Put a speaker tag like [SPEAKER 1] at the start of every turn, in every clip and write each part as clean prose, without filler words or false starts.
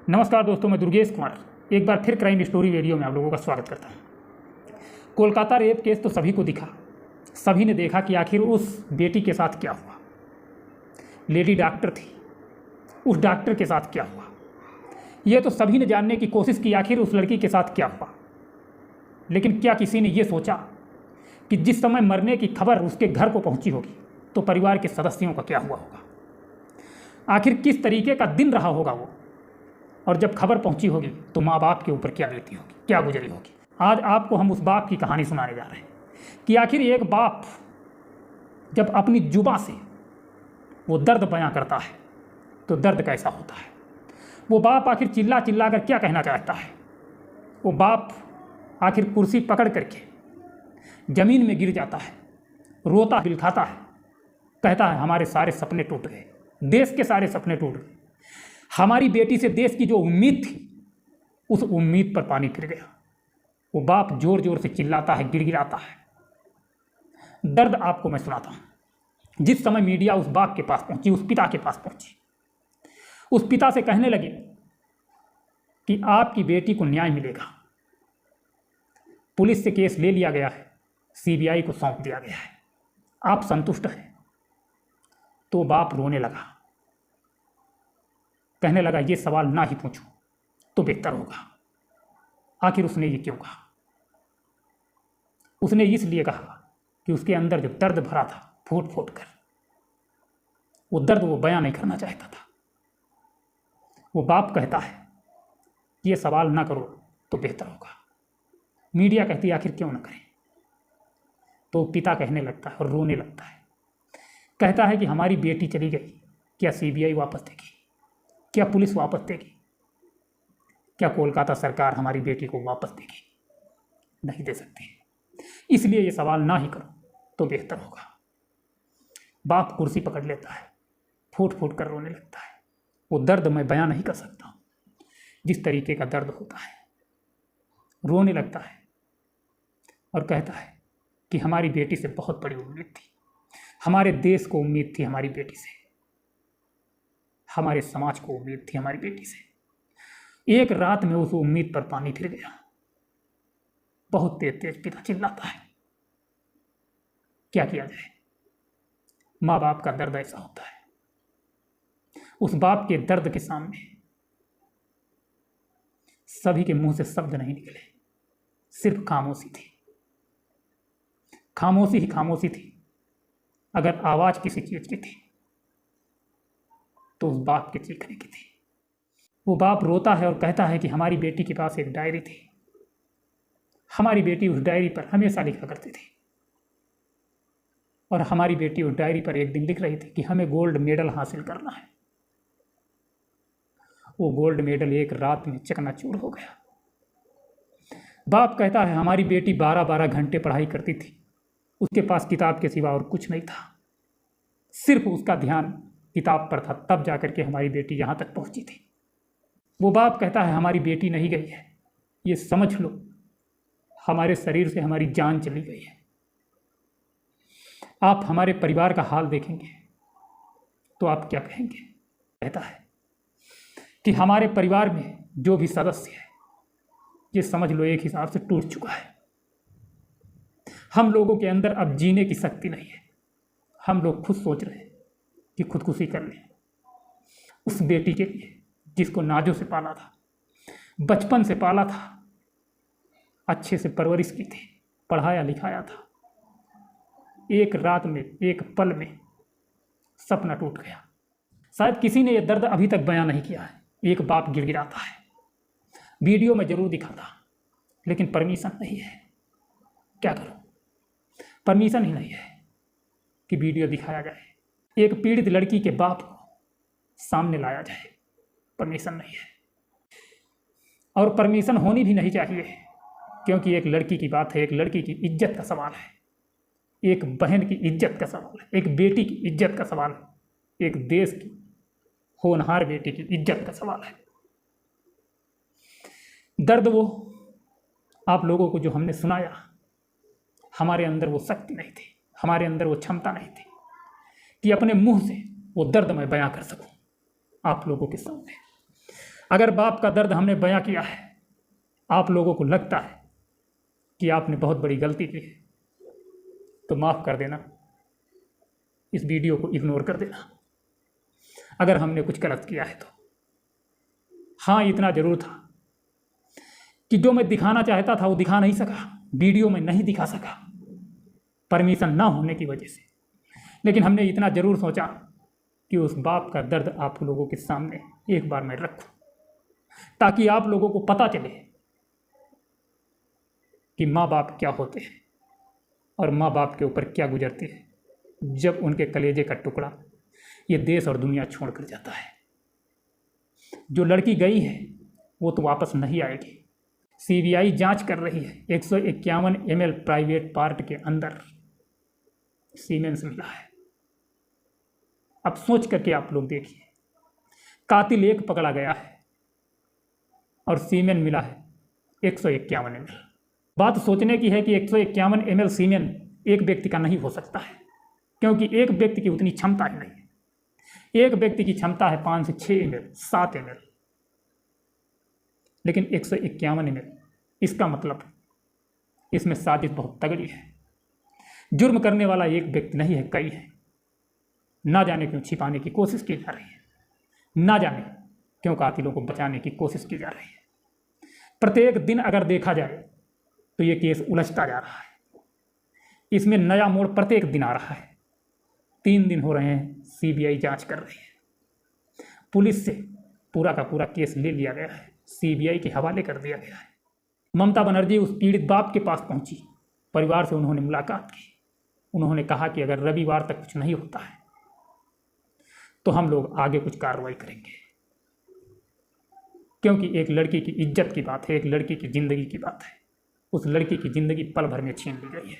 [SPEAKER 1] नमस्कार दोस्तों, मैं दुर्गेश कुमार एक बार फिर क्राइम स्टोरी वीडियो में आप लोगों का स्वागत करता हूं। कोलकाता रेप केस तो सभी को दिखा, सभी ने देखा कि आखिर उस बेटी के साथ क्या हुआ। लेडी डॉक्टर थी, उस डॉक्टर के साथ क्या हुआ यह तो सभी ने जानने की कोशिश की आखिर उस लड़की के साथ क्या हुआ। लेकिन क्या किसी ने यह सोचा कि जिस समय मरने की खबर उसके घर को पहुंची होगी तो परिवार के सदस्यों का क्या हुआ होगा, आखिर किस तरीके का दिन रहा होगा वो, और जब खबर पहुंची होगी तो माँ बाप के ऊपर क्या बीती होगी, क्या गुजरी होगी। आज आपको हम उस बाप की कहानी सुनाने जा रहे हैं कि आखिर एक बाप जब अपनी जुबां से वो दर्द बयां करता है तो दर्द कैसा होता है। वो बाप आखिर चिल्ला चिल्ला कर क्या कहना चाहता है। वो बाप आखिर कुर्सी पकड़ करके ज़मीन में गिर जाता है, रोता बिलखाता है, कहता है हमारे सारे सपने टूट गए, देश के सारे सपने टूट गए, हमारी बेटी से देश की जो उम्मीद थी उस उम्मीद पर पानी फिर गया। वो बाप जोर जोर से चिल्लाता है, गिड़गिड़ाता है। दर्द आपको मैं सुनाता हूँ। जिस समय मीडिया उस बाप के पास पहुंची, उस पिता के पास पहुंची, उस पिता से कहने लगे कि आपकी बेटी को न्याय मिलेगा, पुलिस से केस ले लिया गया है, सीबीआई को सौंप दिया गया है, आप संतुष्ट हैं। तो बाप रोने लगा, कहने लगा ये सवाल ना ही पूछूं तो बेहतर होगा। आखिर उसने ये क्यों कहा? उसने इसलिए कहा कि उसके अंदर जो दर्द भरा था फूट फूट कर, वो दर्द वो बयां नहीं करना चाहता था। वो बाप कहता है ये सवाल ना करो तो बेहतर होगा। मीडिया कहती है आखिर क्यों ना करें। तो पिता कहने लगता है और रोने लगता है, कहता है कि हमारी बेटी चली गई, क्या सीबीआई वापस देगी, क्या पुलिस वापस देगी, क्या कोलकाता सरकार हमारी बेटी को वापस देगी? नहीं दे सकती, इसलिए ये सवाल ना ही करो तो बेहतर होगा। बाप कुर्सी पकड़ लेता है, फूट फूट कर रोने लगता है। वो दर्द मैं बयां नहीं कर सकता जिस तरीके का दर्द होता है। रोने लगता है और कहता है कि हमारी बेटी से बहुत बड़ी उम्मीद थी, हमारे देश को उम्मीद थी हमारी बेटी से, हमारे समाज को उम्मीद थी हमारी बेटी से। एक रात में उस उम्मीद पर पानी फिर गया। बहुत तेज तेज पिता चिल्लाता है। क्या किया जाए, माँ बाप का दर्द ऐसा होता है। उस बाप के दर्द के सामने सभी के मुंह से शब्द नहीं निकले, सिर्फ खामोशी थी। खामोशी ही खामोशी थी। अगर आवाज किसी चीज की थी तो उस बाप के चीखने की थी। वो बाप रोता है और कहता है कि हमारी बेटी के पास एक डायरी थी, हमारी बेटी उस डायरी पर हमेशा लिखा करती थी, और हमारी बेटी उस डायरी पर एक दिन लिख रही थी कि हमें गोल्ड मेडल हासिल करना है। वो गोल्ड मेडल एक रात में चकनाचूर हो गया। बाप कहता है हमारी बेटी 12-12 घंटे पढ़ाई करती थी, उसके पास किताब के सिवा और कुछ नहीं था, सिर्फ उसका ध्यान किताब पर था, तब जाकर के हमारी बेटी यहाँ तक पहुँची थी। वो बाप कहता है हमारी बेटी नहीं गई है, ये समझ लो हमारे शरीर से हमारी जान चली गई है। आप हमारे परिवार का हाल देखेंगे तो आप क्या कहेंगे? कहता है कि हमारे परिवार में जो भी सदस्य है ये समझ लो एक हिसाब से टूट चुका है। हम लोगों के अंदर अब जीने की शक्ति नहीं है। हम लोग खुद सोच रहे हैं कि खुदकुशी कर लें उस बेटी के लिए जिसको नाजों से पाला था, बचपन से पाला था, अच्छे से परवरिश की थी, पढ़ाया लिखाया था। एक रात में, एक पल में सपना टूट गया। शायद किसी ने यह दर्द अभी तक बयां नहीं किया है। एक बाप गिड़गिड़ाता है, वीडियो में जरूर दिखाता, लेकिन परमिशन नहीं है। क्या करूं, परमिशन ही नहीं है कि वीडियो दिखाया जाए, एक पीड़ित लड़की के बाप को सामने लाया जाए। परमिशन नहीं है, और परमिशन होनी भी नहीं चाहिए, क्योंकि एक लड़की की बात है, एक लड़की की इज्जत का सवाल है, एक बहन की इज्जत का सवाल है, एक बेटी की इज्जत का सवाल है, एक देश की होनहार बेटी की इज्जत का सवाल है। दर्द वो आप लोगों को जो हमने सुनाया, हमारे अंदर वो शक्ति नहीं थी, हमारे अंदर वो क्षमता नहीं थी कि अपने मुंह से वो दर्द मैं बयां कर सकूं आप लोगों के सामने। अगर बाप का दर्द हमने बयां किया है, आप लोगों को लगता है कि आपने बहुत बड़ी गलती की है, तो माफ़ कर देना, इस वीडियो को इग्नोर कर देना अगर हमने कुछ गलत किया है तो। हाँ, इतना ज़रूर था कि जो मैं दिखाना चाहता था वो दिखा नहीं सका, वीडियो में नहीं दिखा सका परमिशन ना होने की वजह से। लेकिन हमने इतना ज़रूर सोचा कि उस बाप का दर्द आप लोगों के सामने एक बार मैं रखूं, ताकि आप लोगों को पता चले कि माँ बाप क्या होते हैं और माँ बाप के ऊपर क्या गुजरती है जब उनके कलेजे का टुकड़ा ये देश और दुनिया छोड़ कर जाता है। जो लड़की गई है वो तो वापस नहीं आएगी। सीबीआई जांच कर रही है। 151 ml प्राइवेट पार्ट के अंदर सीमेंस मिला है। अब सोच करके आप लोग देखिए, कातिल एक पकड़ा गया है और सीमेन मिला है 151 ml। बात सोचने की है कि 151 ml सीमेन एक व्यक्ति का नहीं हो सकता है, क्योंकि एक व्यक्ति की उतनी क्षमता ही नहीं है। एक व्यक्ति की क्षमता है 5 से 6 ml, 7 ml, लेकिन 151 ml, इसका मतलब इसमें साजिश बहुत तगड़ी है। जुर्म करने वाला एक व्यक्ति नहीं है, कई है। ना जाने क्यों छिपाने की कोशिश की जा रही है, ना जाने क्यों कातिलों को बचाने की कोशिश की जा रही है। प्रत्येक दिन अगर देखा जाए तो ये केस उलझता जा रहा है, इसमें नया मोड़ प्रत्येक दिन आ रहा है। 3 दिन हो रहे हैं सीबीआई जांच कर रही है। पुलिस से पूरा का पूरा केस ले लिया गया है, सीबीआई के हवाले कर दिया गया है। ममता बनर्जी उस पीड़ित बाप के पास पहुंची, परिवार से उन्होंने मुलाकात की। उन्होंने कहा कि अगर रविवार तक कुछ नहीं होता है तो हम लोग आगे कुछ कार्रवाई करेंगे, क्योंकि एक लड़की की इज्जत की बात है, एक लड़की की ज़िंदगी की बात है। उस लड़की की ज़िंदगी पल भर में छीन ली गई है,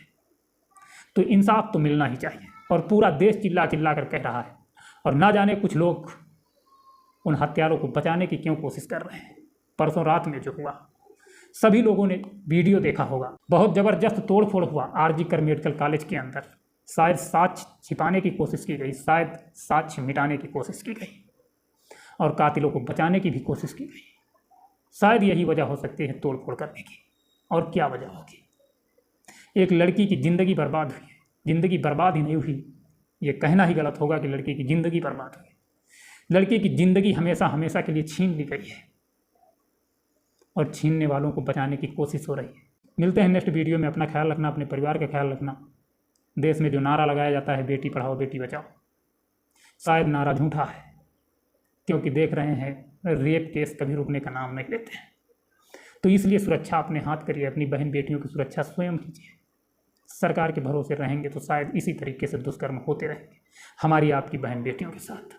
[SPEAKER 1] तो इंसाफ तो मिलना ही चाहिए। और पूरा देश चिल्ला चिल्ला कर कह रहा है, और ना जाने कुछ लोग उन हत्यारों को बचाने की क्यों कोशिश कर रहे हैं। परसों रात में जो हुआ, सभी लोगों ने वीडियो देखा होगा। बहुत ज़बरदस्त तोड़फोड़ हुआ आरजी कर मेडिकल कॉलेज के अंदर। शायद साक्ष्य छिपाने की कोशिश की गई, शायद साक्ष्य मिटाने की कोशिश की गई, और कातिलों को बचाने की भी कोशिश की गई। शायद यही वजह हो सकती है तोड़फोड़ करने की, और क्या वजह होगी। एक लड़की की ज़िंदगी बर्बाद हुई है। ज़िंदगी बर्बाद ही नहीं हुई, ये कहना ही गलत होगा कि लड़की की ज़िंदगी बर्बाद हुई। लड़की की ज़िंदगी हमेशा हमेशा के लिए छीन ली गई है, और छीनने वालों को बचाने की कोशिश हो रही है। मिलते हैं नेक्स्ट वीडियो में। अपना ख्याल रखना, अपने परिवार का ख्याल रखना। देश में जो नारा लगाया जाता है बेटी पढ़ाओ बेटी बचाओ, शायद नारा झूठा है, क्योंकि देख रहे हैं रेप केस कभी रुकने का नाम नहीं लेते हैं। तो इसलिए सुरक्षा अपने हाथ करिए, अपनी बहन बेटियों की सुरक्षा स्वयं कीजिए। सरकार के भरोसे रहेंगे तो शायद इसी तरीके से दुष्कर्म होते रहेंगे हमारी आपकी बहन बेटियों के साथ।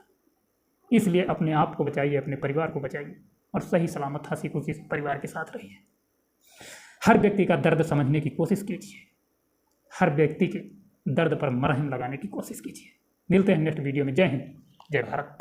[SPEAKER 1] इसलिए अपने आप को बचाइए, अपने परिवार को बचाइए, और सही सलामत हंसी खुशी से परिवार के साथ रहिए। हर व्यक्ति का दर्द समझने की कोशिश कीजिए, हर व्यक्ति के दर्द पर मरहम लगाने की कोशिश कीजिए। मिलते हैं नेक्स्ट वीडियो में। जय हिंद, जय भारत।